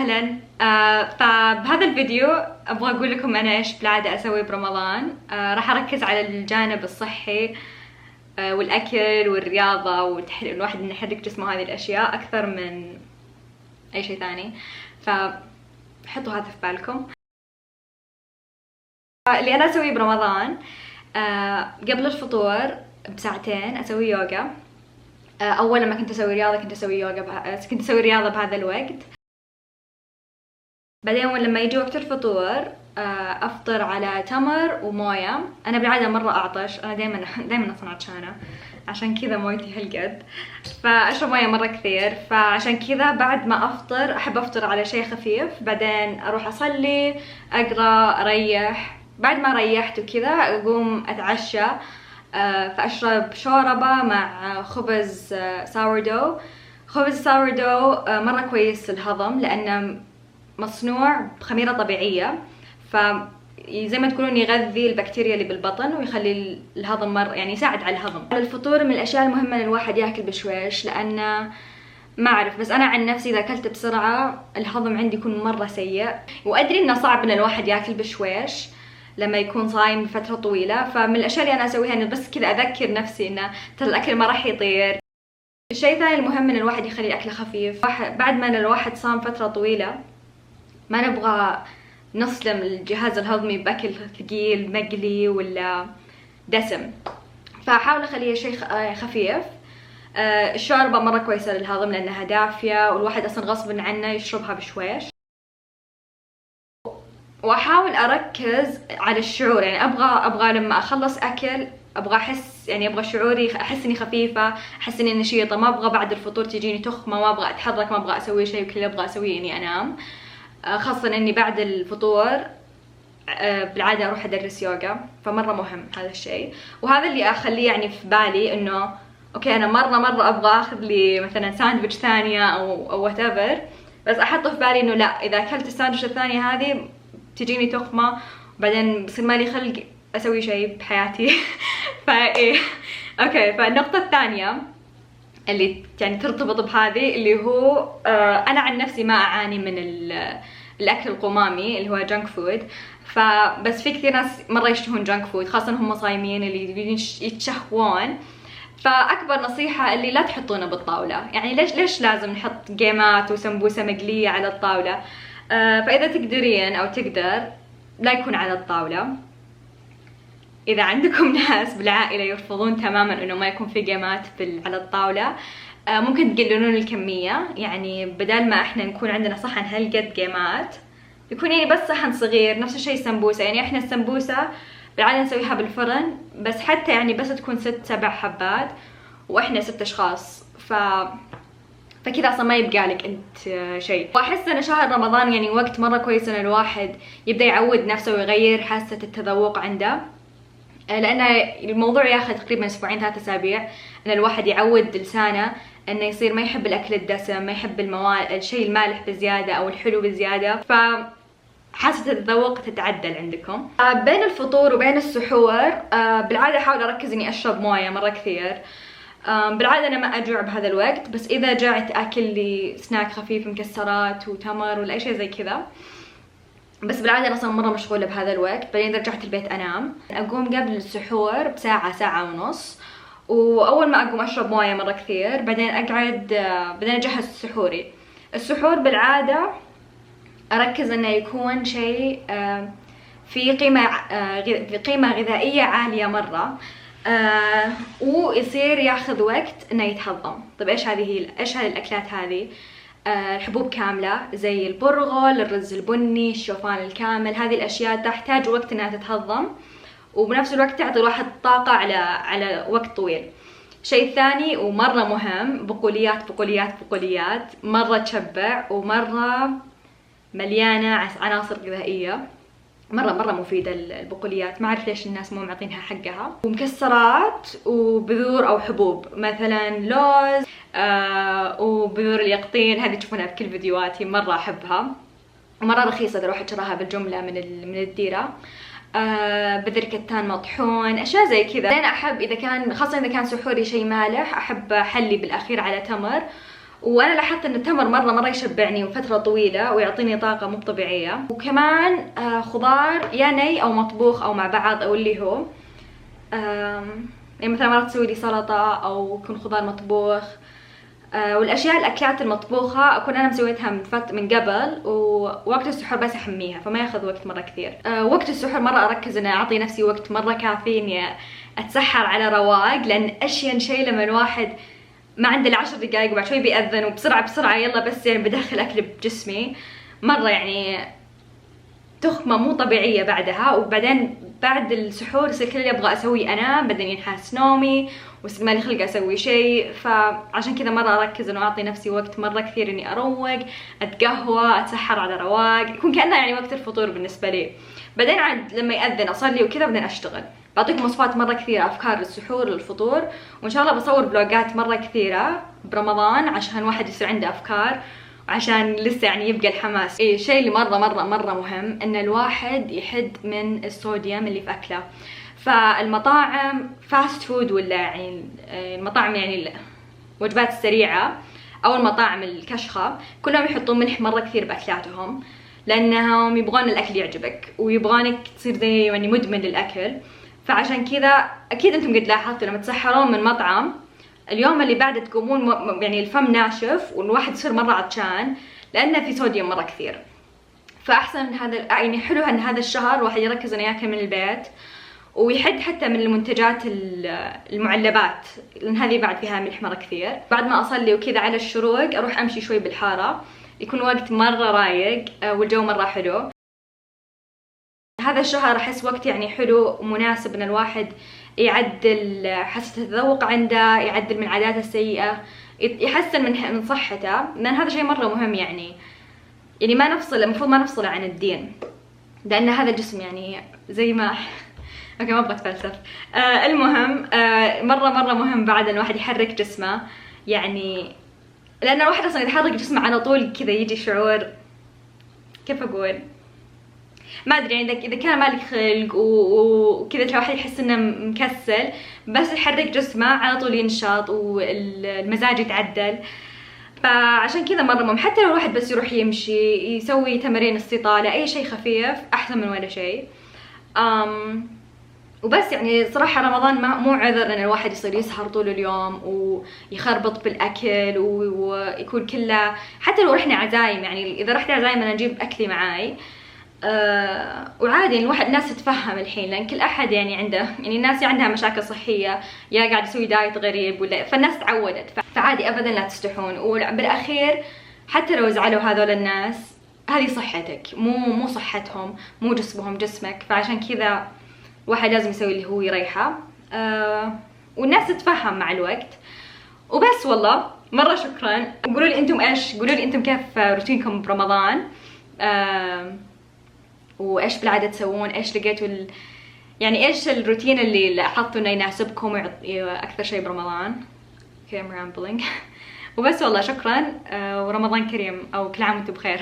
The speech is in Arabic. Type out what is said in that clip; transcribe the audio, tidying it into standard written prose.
وسهلا. فبهذا الفيديو ابغى اقول لكم انا ايش بالعاده اسوي برمضان. راح اركز على الجانب الصحي والاكل والرياضه والواحد انه يحرك جسمه، هذه الاشياء اكثر من اي شيء ثاني. فحطوا هذا في بالكم. اللي انا اسويه برمضان قبل الفطور بساعتين اسوي يوغا. اول لما كنت اسوي رياضه كنت اسوي رياضه بهذا الوقت. بعدين لما يجي وقت الفطور افطر على تمر ومويه. انا بالعاده مره اعطش، انا دائما اصلا عطشانه، عشان كذا مويتي هالقد، فاشرب مويه مره كثير. فعشان كذا بعد ما افطر احب افطر على شيء خفيف، بعدين اروح اصلي، اقرا، اريح. بعد ما ريحت وكذا اقوم اتعشى. فاشرب شوربه مع خبز ساوردو. خبز ساوردو مره كويس للهضم لانه مصنوع بخميرة طبيعية، فزي ما تقولون يغذي البكتيريا اللي بالبطن ويخلي الهضم يعني يساعد على الهضم. الفطور من الاشياء المهمة ان الواحد ياكل بشويش، لان ما اعرف بس انا عن نفسي اذا اكلت بسرعة الهضم عندي يكون مرة سيء، وادري انه صعب ان الواحد ياكل بشويش لما يكون صايم فترة طويلة. فمن الاشياء اللي انا اسويها انه بس كذا اذكر نفسي انه ترى الاكل ما راح يطير. الشيء الثاني المهم ان الواحد يخلي اكله خفيف. بعد ما الواحد صام فترة طويلة ما نبغى نصدم الجهاز الهضمي بأكل ثقيل مقلي ولا دسم، فحاول اخليه شيء خفيف. الشوربة مرة كويسة للهضم لأنها دافية، والواحد أصلا غصب عنه يشربها بشويش. وأحاول أركز على الشعور، يعني أبغى لما أخلص أكل أبغى أحس، يعني أبغى شعوري أحس إني خفيفة، أحس إني نشيطة. ما أبغى بعد الفطور تجيني تخمة، ما أبغى أتحرك، ما أبغى أسوي شيء، وكل اللي أبغى أسويه إني أنام. خاصة إني بعد الفطور بالعادة أروح أدرس يوغا، فمرة مهم هذا الشيء. وهذا اللي أخليه يعني في بالي إنه أوكي أنا مرة أبغى أخذ لي مثلا ساندويتش ثانية أو whatever، بس أحطه في بالي إنه لا، إذا أكلت الساندويتش الثانية هذه تجيني تخمة وبعدين بصير مالي خلق أسوي شيء بحياتي. فإيه أوكي. فالنقطة الثانية اللي يعني ترتبط بهذه اللي هو انا عن نفسي ما اعاني من الاكل القمامي اللي هو جانك فود، فبس في كثير ناس مره يشتهون جانك فود، خاصه هم صايمين اللي يتشهوون. فاكبر نصيحه اللي لا تحطونه بالطاوله. يعني ليش لازم نحط جيمات وسمبوسه مقليه على الطاوله؟ فاذا تقدرين او تقدر لا يكون على الطاوله. إذا عندكم ناس بالعائلة يرفضون تماما إنه ما يكون في جيمات على الطاولة، ممكن تقللون الكمية. يعني بدل ما إحنا نكون عندنا صحن هالقد جيمات، يكون يعني بس صحن صغير. نفس الشيء السمبوسة، يعني إحنا السمبوسة بالعادة نسويها بالفرن، بس حتى يعني بس تكون 6-7 حبات وإحنا 6 أشخاص، فكذا اصلا ما يبقى لك انت شيء. واحس ان شهر رمضان يعني وقت مره كويس ان الواحد يبدا يعود نفسه ويغير حاسه التذوق عنده، لأن الموضوع ياخذ تقريبا 2-3 أسابيع ان الواحد يعود لسانه انه يصير ما يحب الاكل الدسم، ما يحب الشيء المالح بزياده او الحلو بزياده، حاسه التذوق تتعدل عندكم. بين الفطور وبين السحور بالعاده احاول اركز اني اشرب مويه مره كثير. بالعاده انا ما اجوع بهذا الوقت، بس اذا جعت اكل لي سناك خفيف، مكسرات وتمر ولا اي شيء زي كذا. بس بالعاده انا اصلا مره مشغوله بهذا الوقت. بعدين اذا رجعت البيت انام. اقوم قبل السحور ساعه ونص، واول ما اقوم اشرب مويه مره كثير، بعدين اقعد، بعدين اجهز سحوري. السحور بالعاده اركز انه يكون شيء في قيمه غذائيه عاليه مره، ويصير ياخذ وقت انه يتهضم. طيب ايش هذه الاكلات هذه؟ الحبوب كاملة زي البرغل، الرز البني، الشوفان الكامل. هذه الأشياء تحتاج وقت إنها تتهضم، وبنفس الوقت تعطي الواحد طاقة على وقت طويل. شيء ثاني ومرة مهم، بقوليات مرة تشبع ومرة مليانة عناصر غذائية، مرة مفيدة البقوليات. ما أعرف ليش الناس مو معطينها حقها. ومكسرات وبذور أو حبوب، مثلا لوز وبذور اليقطين، هذه تشوفونها بكل فيديوهاتي، مرة أحبها، مرة رخيصة إذا روح تشراها بالجملة من الديرة. بذر كتان مطحون، أشياء زي كذا. أنا أحب خاصة إذا كان سحوري شيء مالح، أحب أحلي بالأخير على تمر وانا لاحظت ان التمر مره يشبعني وفتره طويله ويعطيني طاقه مو طبيعيه. وكمان خضار يا ني او مطبوخ او مع بعض او اللي هو يعني مثلا مرات تسوي لي سلطه او يكون خضار مطبوخ. والاشياء الاكلات المطبوخه اكون انا مسويتها من قبل، ووقت السحور بس احميها فما ياخذ وقت مره كثير. وقت السحور مره اركز اني اعطي نفسي وقت مره كافي اني اتسحر على رواق، لان اشين شيء لما الواحد ما عنده ال10 دقائق وبعد شوي بيأذن وبسرعه يلا بس يعني بدخل اكل بجسمي، مره يعني تخمه مو طبيعيه بعدها. وبعدين بعد السحور يصير كل اللي ابغى اسويه انام، بعدين ينحاس نومي ويصير مالي خلق اسوي شيء. فعشان كذا مره اركز انه اعطي نفسي وقت مره كثير اني اروق، اتقهوى، اتسحر على رواق، يكون كانه يعني وقت الفطور بالنسبه لي. بعدين عاد لما يأذن اصلي وكذا بعدين اشتغل. بعطيكم وصفات مره كثيره، افكار للسحور للفطور، وان شاء الله بصور فلوجات مره كثيره برمضان عشان الواحد يصير عنده افكار وعشان لسه يعني يبقى الحماس. الشيء اللي مره مهم ان الواحد يحد من الصوديوم اللي في اكله. فالمطاعم فاست فود ولا يعني المطاعم يعني الوجبات السريعه او المطاعم الكشخه كلهم يحطون ملح مره كثير باكلاتهم، لانهم يبغون الاكل يعجبك ويبغونك تصير زي يعني مدمن للاكل. فعشان كذا اكيد انتم قد لاحظتوا لما تسحرون من مطعم اليوم اللي بعده تقومون يعني الفم ناشف والواحد يصير مره عطشان لانه في صوديوم مره كثير. فاحسن من هذا يعني حلو ان هذا الشهر الواحد يركز انه ياكل من البيت ويحد حتى من المنتجات المعلبات، لان هذه بعد فيها ملح مره كثير. بعد ما اصلي وكذا على الشروق اروح امشي شوي بالحاره، يكون وقت مره رايق والجو مره حلو. هذا الشهر احس وقت يعني حلو ومناسب ان الواحد يعدل حاسة التذوق عنده، يعدل من عاداته السيئة، يحسن من صحته، لان هذا شيء مره مهم. يعني ما نفصل، المفروض ما نفصله عن الدين، لان هذا الجسم يعني زي ما اوكي ما ابغى اتفلسف. المهم مره مهم بعد ان الواحد يحرك جسمه، يعني لان الواحد اصلا يحرك جسمه على طول كذا يجي شعور كيف اقول ما ادري، يعني اذا كان مالك خلق وكذا الواحد يحس انه مكسل، بس يحرك جسمه على طول ينشط والمزاج يتعدل. فعشان كذا مره مهم، حتى لو الواحد بس يروح يمشي يسوي تمارين استطاله، اي شيء خفيف احسن من ولا شيء. وبس يعني صراحه رمضان مو عذر ان الواحد يصير يسهر طول اليوم ويخربط بالاكل ويكون كله، حتى لو رحنا عزايم، يعني اذا رحت عزايم انا اجيب اكلي معاي. وعادي الواحد الناس تتفهم الحين، لان كل احد يعني عنده، يعني الناس عندها مشاكل صحيه، يا قاعد يسوي دايت غريب ولا، فالناس تعودت. فعادي ابدا لا تستحون. وبالاخير حتى لو زعلوا هذول الناس هذه صحتك، مو صحتهم، مو جسمهم جسمك. فعشان كذا واحد لازم يسوي اللي هو يريحه، والناس تتفهم مع الوقت. وبس والله مره شكرا. قولوا لي انتم ايش، قولوا لي انتم كيف روتينكم برمضان، وايش بالعاده تسوون، ايش لقيتوا يعني ايش الروتين اللي لاحظتوا انه يناسبكم اكثر شيء برمضان. اوكي ام رامبلينج. وبس والله شكرا، ورمضان كريم او كل عام وانتم بخير.